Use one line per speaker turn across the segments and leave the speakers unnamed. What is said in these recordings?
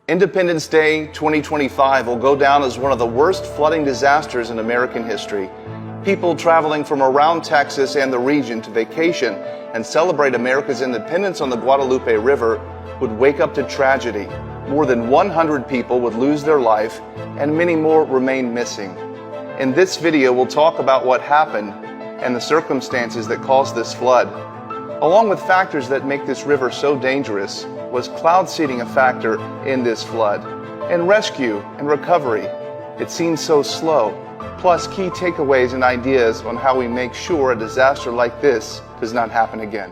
Independence Day 2025 will go down as one of the worst flooding disasters in American history. People traveling from around Texas and the region to vacation and celebrate America's independence on the Guadalupe River would wake up to tragedy. More than 100 people would lose their life and many more remain missing. In this video, we'll talk about what happened and the circumstances that caused this flood. Along with factors that make this river so dangerous, was cloud seeding a factor in this flood? And rescue and recovery, it seems so slow. Plus key takeaways and ideas on how we make sure a disaster like this does not happen again.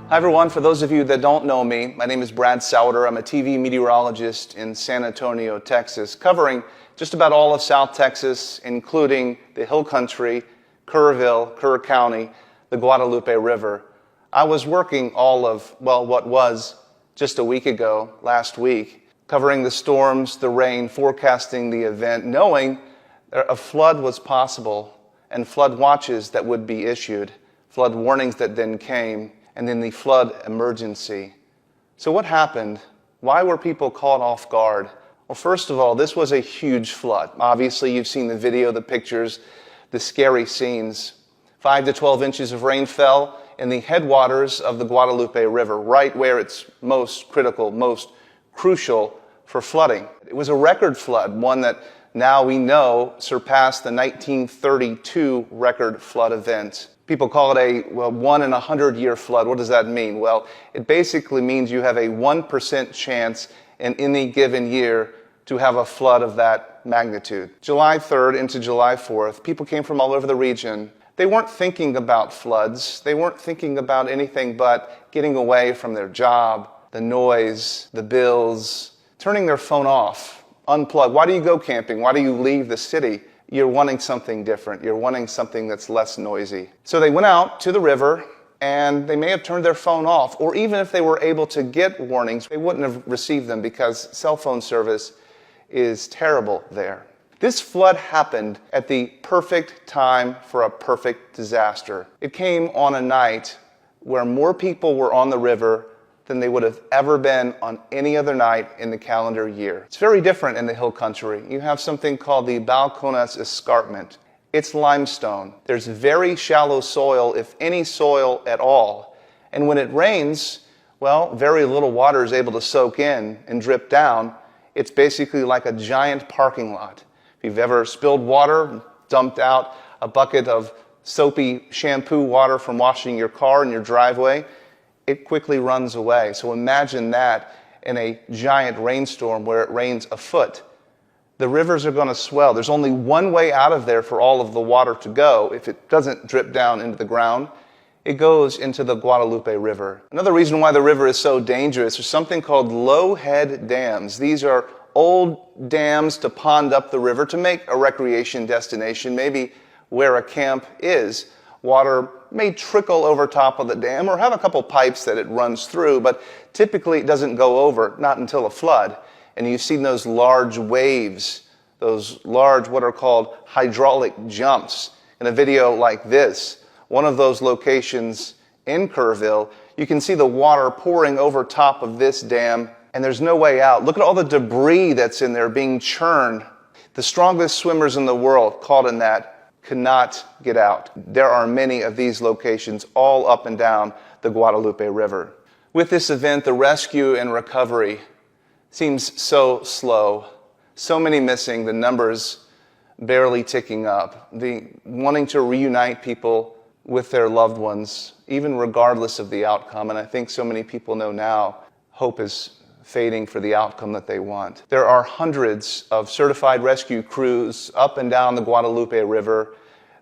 Hi everyone, for those of you that don't know me, my name is Brad Sauter. I'm a TV meteorologist in San Antonio, Texas, covering just about all of South Texas, including the Hill Country, Kerrville, Kerr County, the Guadalupe River. I was working all of, what was just a week ago, last week, covering the storms, the rain, forecasting the event, knowing a flood was possible and flood watches that would be issued, flood warnings that then came, and then the flood emergency. So what happened? Why were people caught off guard? Well, first of all, this was a huge flood. Obviously, you've seen the video, the pictures, the scary scenes. 5 to 12 inches of rain fell in the headwaters of the Guadalupe River, right where it's most critical, most crucial for flooding. It was a record flood, one that now we know surpassed the 1932 record flood event. People call it a 1 in 100 year flood. What does that mean? Well, it basically means you have a 1% chance in any given year to have a flood of that magnitude. July 3rd into July 4th, people came from all over the region. They weren't thinking about floods. They weren't thinking about anything but getting away from their job, the noise, the bills, turning their phone off, unplug. Why do you go camping? Why do you leave the city? You're wanting something different. You're wanting something that's less noisy. So they went out to the river and they may have turned their phone off, or even if they were able to get warnings, they wouldn't have received them because cell phone service is terrible there. This flood happened at the perfect time for a perfect disaster. It came on a night where more people were on the river than they would have ever been on any other night in the calendar year. It's very different in the Hill Country. You have something called the Balcones Escarpment. It's limestone. There's very shallow soil, if any soil at all. And when it rains, very little water is able to soak in and drip down. It's basically like a giant parking lot. If you've ever spilled water, dumped out a bucket of soapy shampoo water from washing your car in your driveway, it quickly runs away. So imagine that in a giant rainstorm where it rains a foot. The rivers are going to swell. There's only one way out of there for all of the water to go. If it doesn't drip down into the ground, it goes into the Guadalupe River. Another reason why the river is so dangerous is something called low head dams. These are old dams to pond up the river to make a recreation destination, maybe where a camp is. Water may trickle over top of the dam or have a couple pipes that it runs through, but typically it doesn't go over, not until a flood. And you've seen those large waves, those large what are called hydraulic jumps. In a video like this, one of those locations in Kerrville, you can see the water pouring over top of this dam and there's no way out. Look at all the debris that's in there being churned. The strongest swimmers in the world caught in that cannot get out. There are many of these locations all up and down the Guadalupe River. With this event, the rescue and recovery seems so slow. So many missing, the numbers barely ticking up. The wanting to reunite people with their loved ones, even regardless of the outcome. And I think so many people know now hope is fading for the outcome that they want. There are hundreds of certified rescue crews up and down the Guadalupe River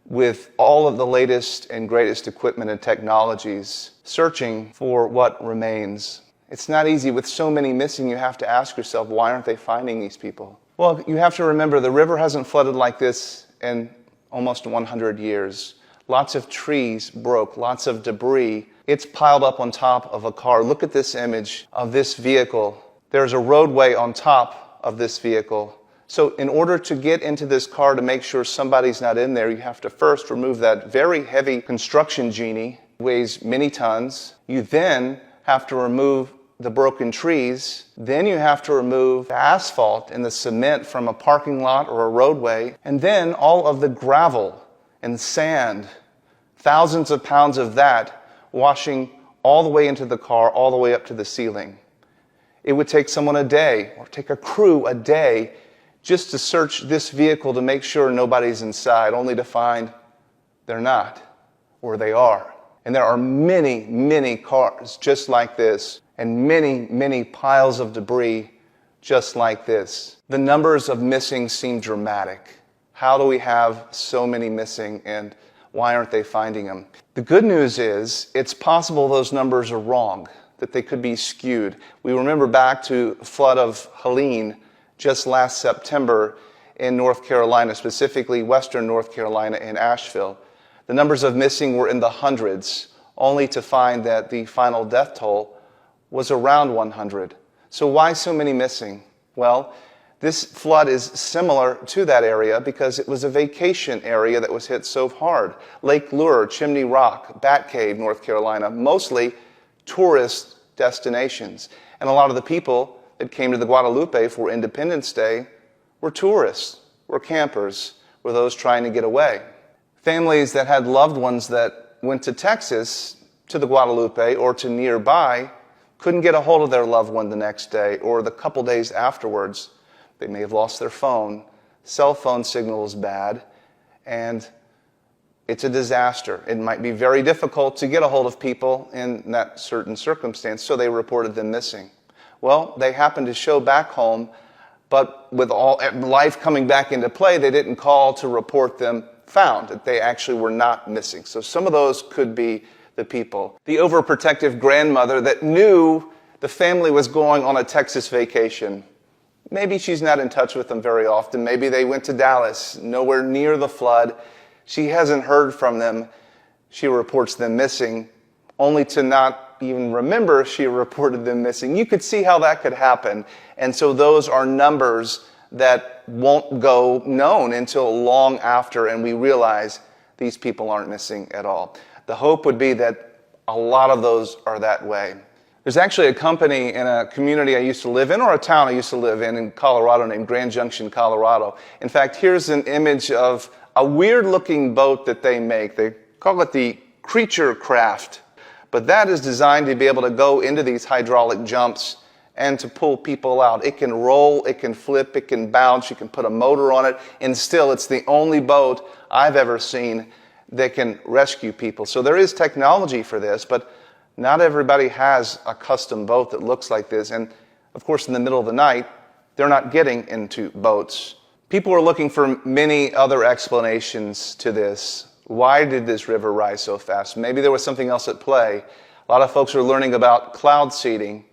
with all of the latest and greatest equipment and technologies, searching for what remains. It's not easy. With so many missing, you have to ask yourself, why aren't they finding these people? Well, you have to remember the river hasn't flooded like this in almost 100 years. Lots of trees broke, lots of debris. It's piled up on top of a car. Look at this image of this vehicle. There's a roadway on top of this vehicle. So in order to get into this car to make sure somebody's not in there, you have to first remove that very heavy construction genie, weighs many tons. You then have to remove the broken trees. Then you have to remove the asphalt and the cement from a parking lot or a roadway. And then all of the gravel and sand, thousands of pounds of that washing all the way into the car, all the way up to the ceiling. It would take someone a day, or take a crew a day, just to search this vehicle to make sure nobody's inside, only to find they're not, or they are. And there are many, many cars just like this, and many, many piles of debris just like this. The numbers of missing seem dramatic. How do we have so many missing, and why aren't they finding them? The good news is, it's possible those numbers are wrong, that they could be skewed. We remember back to the flood of Helene just last September in North Carolina, specifically western North Carolina in Asheville. The numbers of missing were in the hundreds, only to find that the final death toll was around 100. So why so many missing? Well, this flood is similar to that area because it was a vacation area that was hit so hard. Lake Lure, Chimney Rock, Bat Cave, North Carolina, mostly tourist destinations. And a lot of the people that came to the Guadalupe for Independence Day were tourists, were campers, were those trying to get away. Families that had loved ones that went to Texas, to the Guadalupe, or to nearby, couldn't get a hold of their loved one the next day or the couple days afterwards. They may have lost their phone, cell phone signal is bad, and it's a disaster. It might be very difficult to get a hold of people in that certain circumstance, so they reported them missing. Well, they happened to show back home, but with all life coming back into play, they didn't call to report them found, that they actually were not missing. So some of those could be the people. The overprotective grandmother that knew the family was going on a Texas vacation. Maybe she's not in touch with them very often. Maybe they went to Dallas, nowhere near the flood. She hasn't heard from them. She reports them missing, only to not even remember she reported them missing. You could see how that could happen. And so those are numbers that won't go known until long after, and we realize these people aren't missing at all. The hope would be that a lot of those are that way. There's actually a company in a community I used to live in, or a town I used to live in Colorado, named Grand Junction, Colorado. In fact, here's an image of a weird-looking boat that they make. They call it the Creature Craft. But that is designed to be able to go into these hydraulic jumps and to pull people out. It can roll, it can flip, it can bounce, you can put a motor on it, and still it's the only boat I've ever seen that can rescue people. So there is technology for this, but not everybody has a custom boat that looks like this. And of course, in the middle of the night, they're not getting into boats. People are looking for many other explanations to this. Why did this river rise so fast? Maybe there was something else at play. A lot of folks are learning about cloud seeding.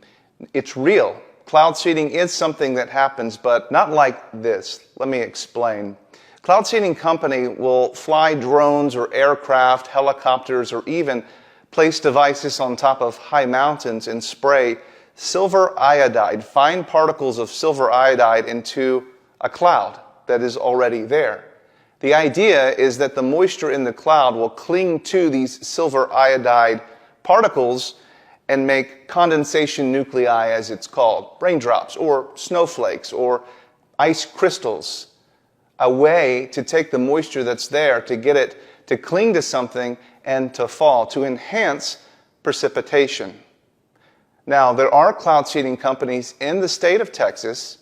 It's real. Cloud seeding is something that happens, but not like this. Let me explain. Cloud seeding company will fly drones or aircraft, helicopters, or even place devices on top of high mountains and spray silver iodide, fine particles of silver iodide, into a cloud that is already there. The idea is that the moisture in the cloud will cling to these silver iodide particles and make condensation nuclei, as it's called, raindrops or snowflakes or ice crystals, a way to take the moisture that's there to get it to cling to something and to fall, to enhance precipitation. Now, there are cloud seeding companies in the state of Texas,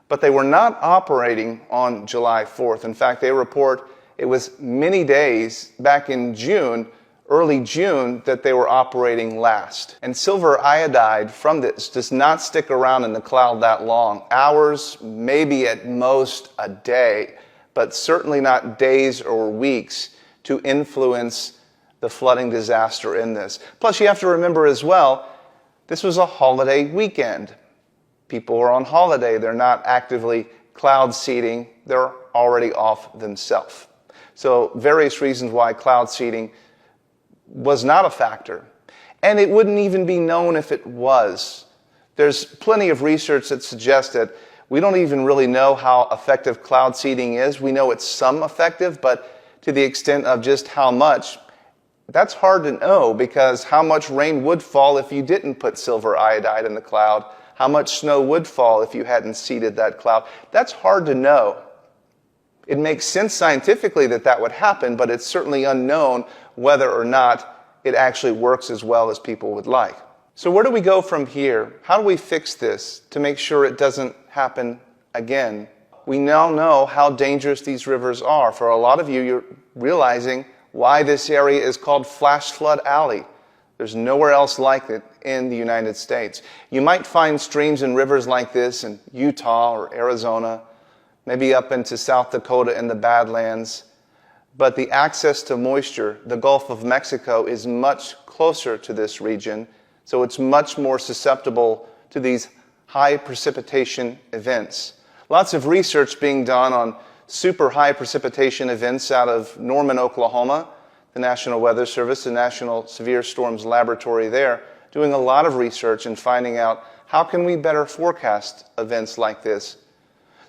but they were not operating on July 4th. In fact, they report it was many days back in June, early June, that they were operating last. And silver iodide from this does not stick around in the cloud that long. Hours, maybe at most a day, but certainly not days or weeks to influence the flooding disaster in this. Plus, you have to remember as well, this was a holiday weekend. People are on holiday. They're not actively cloud seeding. They're already off themselves. So various reasons why cloud seeding was not a factor. And it wouldn't even be known if it was. There's plenty of research that suggests that we don't even really know how effective cloud seeding is. We know it's some effective, but to the extent of just how much, That's hard to know because how much rain would fall if you didn't put silver iodide in the cloud? How much snow would fall if you hadn't seeded that cloud? That's hard to know. It makes sense scientifically that that would happen, but it's certainly unknown whether or not it actually works as well as people would like. So where do we go from here? How do we fix this to make sure it doesn't happen again? We now know how dangerous these rivers are. For a lot of you, you're realizing why this area is called Flash Flood Alley. There's nowhere else like it in the United States. You might find streams and rivers like this in Utah or Arizona, maybe up into South Dakota in the Badlands. But the access to moisture, the Gulf of Mexico, is much closer to this region, so it's much more susceptible to these high precipitation events. Lots of research being done on super high precipitation events out of Norman, Oklahoma, the National Weather Service, the National Severe Storms Laboratory there, doing a lot of research and finding out how can we better forecast events like this.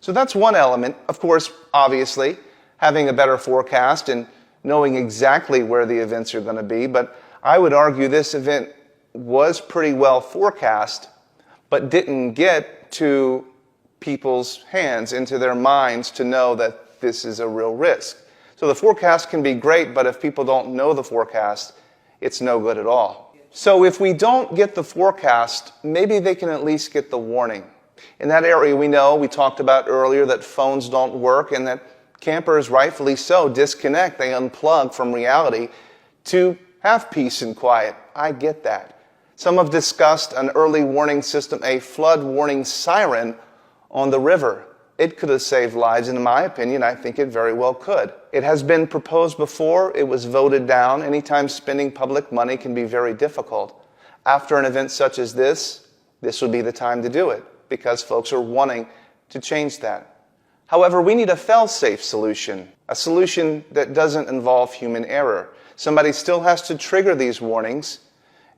So that's one element. Of course, obviously, having a better forecast and knowing exactly where the events are going to be. But I would argue this event was pretty well forecast, but didn't get to people's hands, into their minds to know that this is a real risk. So the forecast can be great, but if people don't know the forecast, it's no good at all. So if we don't get the forecast, maybe they can at least get the warning. In that area, we talked about earlier that phones don't work and that campers, rightfully so, disconnect. They unplug from reality to have peace and quiet. I get that. Some have discussed an early warning system, a flood warning siren on the river. It could have saved lives, and in my opinion, I think it very well could. It has been proposed before. It was voted down. Anytime spending public money can be very difficult. After an event such as this would be the time to do it because folks are wanting to change that. However, we need a fail-safe solution, a solution that doesn't involve human error. Somebody still has to trigger these warnings,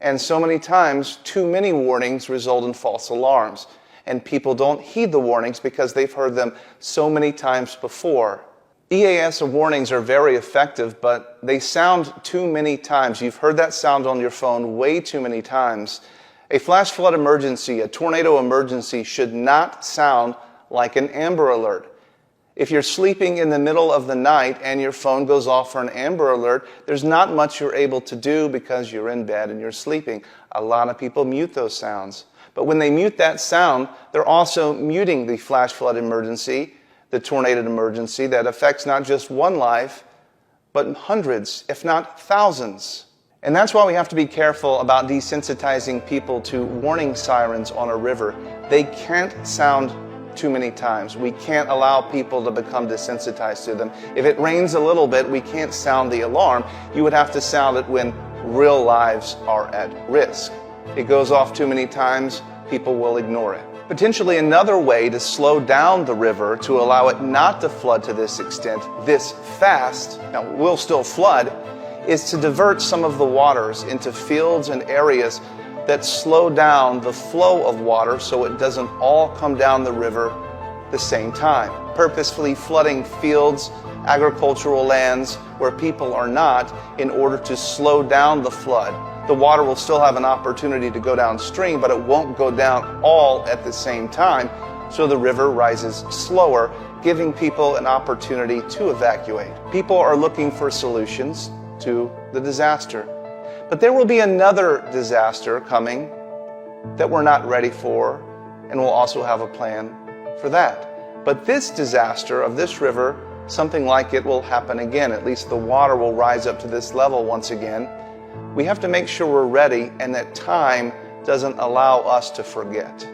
and so many times, too many warnings result in false alarms. And people don't heed the warnings because they've heard them so many times before. EAS warnings are very effective, but they sound too many times. You've heard that sound on your phone way too many times. A flash flood emergency, a tornado emergency should not sound like an Amber Alert. If you're sleeping in the middle of the night and your phone goes off for an Amber Alert, there's not much you're able to do because you're in bed and you're sleeping. A lot of people mute those sounds. But when they mute that sound, they're also muting the flash flood emergency, the tornado emergency that affects not just one life, but hundreds, if not thousands. And that's why we have to be careful about desensitizing people to warning sirens on a river. They can't sound too many times. We can't allow people to become desensitized to them. If it rains a little bit, we can't sound the alarm. You would have to sound it when real lives are at risk. It goes off too many times, people will ignore it. Potentially another way to slow down the river to allow it not to flood to this extent, this fast, now it will still flood, is to divert some of the waters into fields and areas that slow down the flow of water so it doesn't all come down the river the same time. Purposefully flooding fields, agricultural lands where people are not in order to slow down the flood. The water will still have an opportunity to go downstream, but it won't go down all at the same time, so the river rises slower, giving people an opportunity to evacuate. People are looking for solutions to the disaster. But there will be another disaster coming that we're not ready for, and we'll also have a plan for that. But this disaster of this river, something like it will happen again. At least the water will rise up to this level once again. We have to make sure we're ready and that time doesn't allow us to forget.